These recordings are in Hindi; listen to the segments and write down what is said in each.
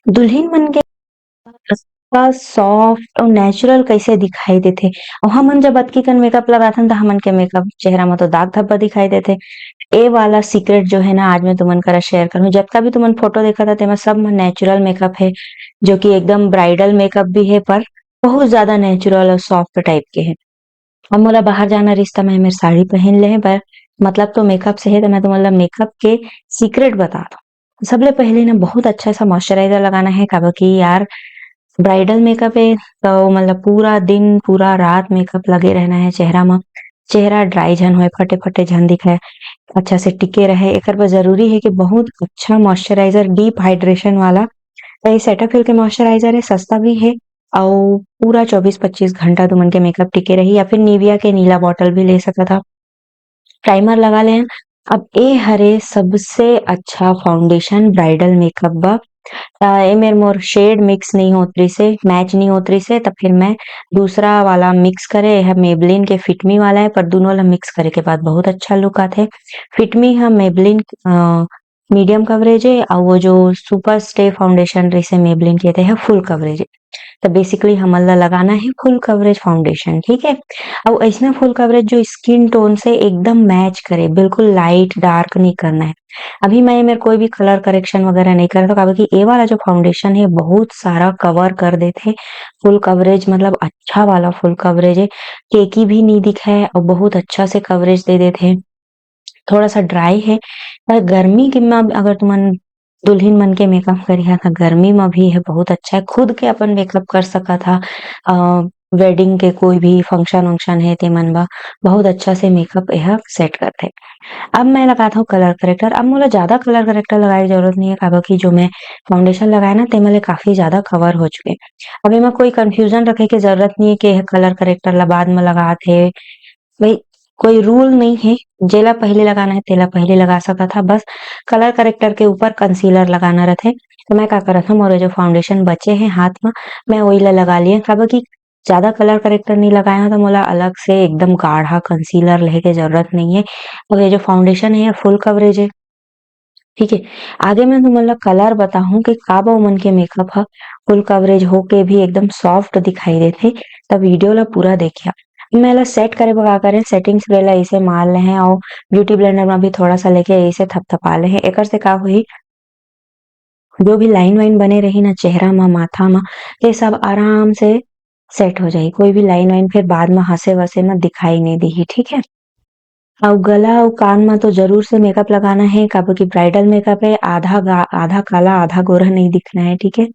दुल्हन बन के का सॉफ्ट और नेचुरल कैसे दिखाई देथे। और हमन जब अतकी कन मेकअप लगाथन त हमन के मेकअप चेहरा म तो दाग धब्बा दिखाई देथे। ए वाला सीक्रेट जो है ना आज मैं तुमन करा शेयर करूँ। जतका भी तुमन फोटो देखत ह तेमा सब म नेचुरल मेकअप है, जो कि एकदम ब्राइडल मेकअप भी है पर बहुत ज़्यादा नेचुरल और सॉफ्ट टाइप के है। अब मोला बाहर जाना रहिस त मैं एमेर साड़ी पहिन ले हे पर मतलब तो मेकअप से है, तो मैं तुमन ला मेकअप के सीक्रेट बतात हूँ। सबले पहले ना बहुत अच्छा सा मॉइस्चराइज़र लगाना है, काबर की यार ब्राइडल मेकअप है तो मतलब पूरा दिन, पूरा रात मेकअप लगे रहना है चेहरा म। चेहरा ड्राई झन होए, फटे-फटे झन दिखय, अच्छा से टिके रहे। एकर बर ज़रूरी है कि बहुत अच्छा मॉइस्चराइज़र डीप हाइड्रेशन वाला ये सेटाफिल के मॉइस्चराइज़र है, सस्ता भी है अउ पूरा 24-25 घंटा तुमन के मेकअप टिके रही, या फिर निविया के नीला बॉटल भी ले सकत ह। प्राइमर लगा लेन। अब ए हरे सबसे अच्छा फाउंडेशन ब्राइडल मेकअप बा। ए मेर मोर शेड मिक्स नहीं होत रहिस हे, मैच नहीं होत रहिस हे, त फिर मैं दूसरा वाला मिक्स करे। एहा मेबलिन के फिट मी वाला है, पर दूनों ला मिक्स करे के बाद बहुत अच्छा लुक आथे। फिट मी ह मेबलिन मीडियम कवरेज है अउ वो जो सुपर स्टे फाउंडेशन रहिस हे मेबलिन के तेहा फुल कवरेज है। तो बेसिकली हमन ला लगाना है फुल कवरेज फाउंडेशन, ठीक है। अउ अइसना फुल कवरेज जो स्किन टोन से एकदम मैच करे, बिल्कुल लाइट डार्क नहीं करना है। अभी मैं एमेर कोई भी कलर करेक्शन वगैरह नहीं करत हूँ, काबर की ए वाला जो फाउंडेशन है बहुत सारा कवर कर देथे। फुल कवरेज मतलब अच्छा वाला फुल कवरेज है, केकी भी नहीं दिखय और बहुत अच्छा से कवरेज दे देथे। थोड़ा-सा ड्राई है, पर गर्मी के म अगर तुमन दुल्हन मन के मेकअप करिहा त गर्मी म भी एहा बहुत अच्छा है। खुद के अपन मेकअप कर सकत ह। वेडिंग के कोई भी फंक्शन-वंक्शन हे तेमन म बहुत अच्छा से मेकअप एहा सेट करथे। अब मैं लगाता हूँ कलर करेक्टर। अब मोला ज़्यादा कलर करेक्टर लगाए के जरूरत नहीं है, काबर की जो मैं फाउंडेशन लगाए ना तेमा ले काफ़ी ज़्यादा कवर हो चुके। अब एमा कोई कन्फ्यूजन रखे के जरूरत नहीं है कि एहा कलर करेक्टर ला बाद म लगात हे। भई कोई रूल नहीं है, जेला पहले लगाना है तेला पहले लगा सकत ह। बस कलर करेक्टर के ऊपर कंसीलर लगाना रथे। तो मैं का करत हूँ, मोर जो फाउंडेशन बचे हैं हाथ म, मैं वही ला लगा लिये। काबर की ज़्यादा कलर करेक्टर नहीं लगाए हव तो मोला अलग से एकदम गाढ़ा कंसीलर लेहे के जरूरत नहीं है। और ये जो फाउंडेशन है ये फुल कवरेज है, ठीक है। आगे मैं तुमन ला कलर बताहूँ कि का बा ओमन के मेकअप ह फुल कवरेज होके भी एकदम सॉफ्ट दिखाई देथे, त वीडियो ला पूरा देखिया। मैं एला सेट करे बर का करे सेटिंग स्प्रे ला अइसे मार ले हैं अउ ब्यूटी ब्लेंडर म भी थोड़ा-सा लेके अइसे थपथपा ले हैं। एकर से का होही, जो भी लाइन वाइन बने रही ना चेहरा म, माथा म, ये सब आराम से सेट हो जाही। कोई भी लाइन वाइन फिर बाद म हँसे-वसे म दिखाई नहीं देही, ठीक है। अउ गला अउ कान म तो ज़रूर से मेकअप लगाना है, काबर की ब्राइडल मेकअप है, आधा काला आधा गोरा नहीं दिखना है, ठीक है।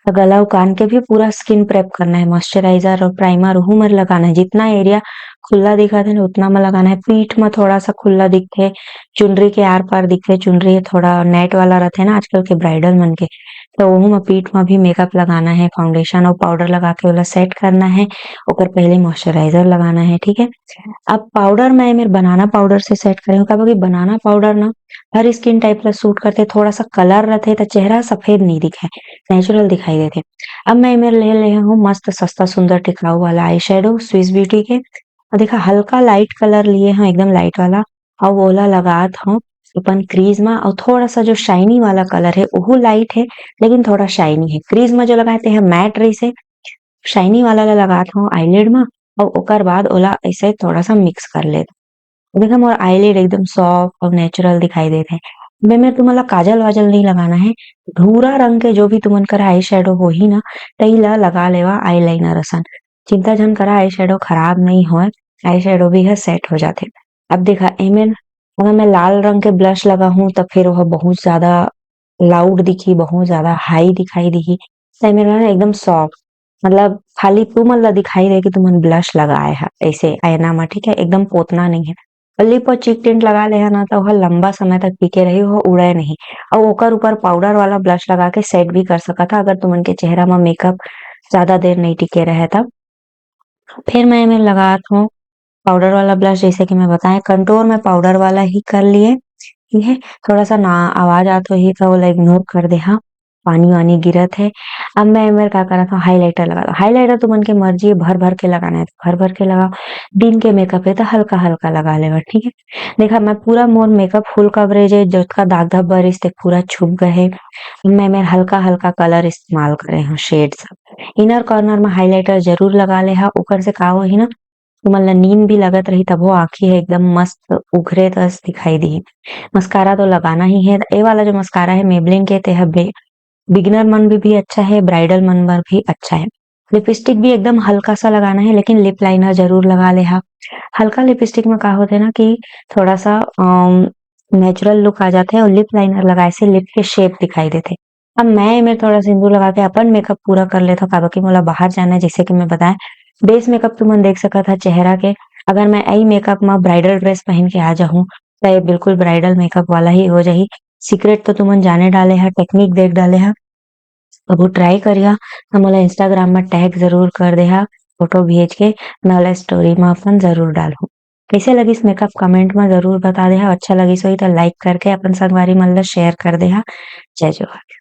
गला अउ कान के भी पूरा स्किन प्रेप करना है, मॉइस्चराइज़र और प्राइमर ओहू में लगाना है। जितना एरिया खुला दिखत हे ना उतना में लगाना है। पीठ म थोड़ा-सा खुला दिखथे, चुनरी के आर-पार दिखथे, चुनरी थोड़ा नेट वाला रथे ना आजकल के ब्राइडल मन के, तो ओहू म पीठ म भी मेकअप लगाना है, फाउंडेशन और पाउडर लगा के ओला सेट करना है। ओकर पहले मॉइस्चराइज़र लगाना है, ठीक है। अब पाउडर मैं एमेर बनाना पाउडर से सेट करे हूँ, काबर की बनाना पाउडर ना हर स्किन टाइप ला सूट करथे। थोड़ा-सा कलर रथे त चेहरा सफेद नहीं दिखय, नेचुरल दिखाई देथे। अब मैं एमेर ले लेहे हूँ मस्त सस्ता सुंदर टिकाऊ वाला आई शेडो स्विस ब्यूटी के। देखा हल्का लाइट कलर लिए हव एकदम लाइट वाला, अउ ओला लगात हव अपन क्रीज म। अउ थोड़ा-सा जो शाइनी वाला कलर है ओहू लाइट है, लेकिन थोड़ा शाइनी है। क्रीज म जो लगाए तेहा मैट रहिस हे, शाइनी वाला ला लगात हव आईलिड म, अउ ओकर बाद ओला ऐसे थोड़ा-सा मिक्स कर लेत। देखा मोर आईलिड एकदम सॉफ्ट और नेचुरल दिखाई देत हे। एमें तुमन ला काजल-वाजल नहीं लगाना है। भूरा रंग के जो भी तुमन करा आई शेडो होही ना, तई ला लगा लेवा आईलाइनर असन। चिंता झन करा आई शेडो खराब नहीं होय, आई शेडो भी ह सेट हो जाथे। अब देखा एमें अगर मैं लाल रंग के ब्लश लगाहूँ त फिर ओहा बहुत ज़्यादा लाउड दिखी, बहुत ज़्यादा हाई दिखाई दिही। त एमेर ना एकदम सॉफ्ट मतलब खाली तुमन ला दिखाई दे कि तुमन ब्लश लगाए ह ऐसे आईना म, ठीक है। एकदम पोतना नहीं है। लिप और चीक टिंट लगा लेहा ना त ओहा लंबा समय तक टिके रही, ओहा उड़य नहीं। अउ ओकर ऊपर पाउडर वाला ब्लश लगा के सेट भी कर सकत ह, अगर तुमन के चेहरा म मेकअप ज़्यादा देर नहीं टिके रहय तब। फिर मैं एमेर लगात हूँ पाउडर वाला ब्लश, जैसे कि मैं बताए कंटूर में पाउडर वाला ही कर लिए, ठीक है। थोड़ा-सा ना आवाज़ आत होही त ओला इग्नोर कर देहा। पानी-वानी गिरत हे। अब मैं एमेर का करत हव हाइलाइटर लगा लो, हाइलाइटर तुमन के मर्ज़ी है भर-भर के लगाना है तो भर-भर के लगाओ, दिन के मेकअप है तो हल्का-हल्का लगा लेवा, ठीक है। देखा मैं पूरा मोर मेकअप फुल कवरेज है, जतका दाग धब्बा रहिस ते पूरा छुप गए हे। मैं एमेर हल्का-हल्का कलर इस्तेमाल करे हव शेड सब। इनर कॉर्नर में हाइलाइटर ज़रूर लगा ले हव, ओकर से का होही ना तुमन ला नींद भी लगत रही तभो आँखी ह एकदम मस्त उघरे कस दिखाई दिही। मस्कारा तो लगाना ही है, ए वाला जो मस्कारा है मेबलिन के ते ह बिगिनर मन भी अच्छा है, ब्राइडल मन बर भी अच्छा है। लिपस्टिक भी एकदम हल्का-सा लगाना है लेकिन लिप लाइनर ज़रूर लगा लेहा। हल्का लिपस्टिक में का होथे ना कि थोड़ा-सा नेचुरल लुक आ जाथे और लिप लाइनर लगाए से लिप के शेप दिखाई देथे। अब मैं एमेर थोड़ा सिंदूर लगा के अपन मेकअप पूरा कर लेत हव काबर की मोला बाहर जाना है जइसे कि मैं बताए। बेस मेकअप तुमन देख सकत ह चेहरा के, अगर मैं ई मेकअप में ब्राइडल ड्रेस पहन के आ जाहूँ, त ये बिल्कुल ब्राइडल मेकअप वाला ही हो जाही। सीक्रेट तो तुमन जाने डाले ह, टेक्निक देख डाले ह। कभू ट्राई करिहा त मोला इंस्टाग्राम में टैग ज़रूर कर देहा, फ़ोटो भेज के मैं ओला स्टोरी में अपन ज़रूर डालहूँ। कैसे लगिस मेकअप कमेंट में ज़रूर बता देहा, अच्छा लगिस होही त लाइक करके अपन संगवारी मन ला शेयर कर देहा। जय जोहार।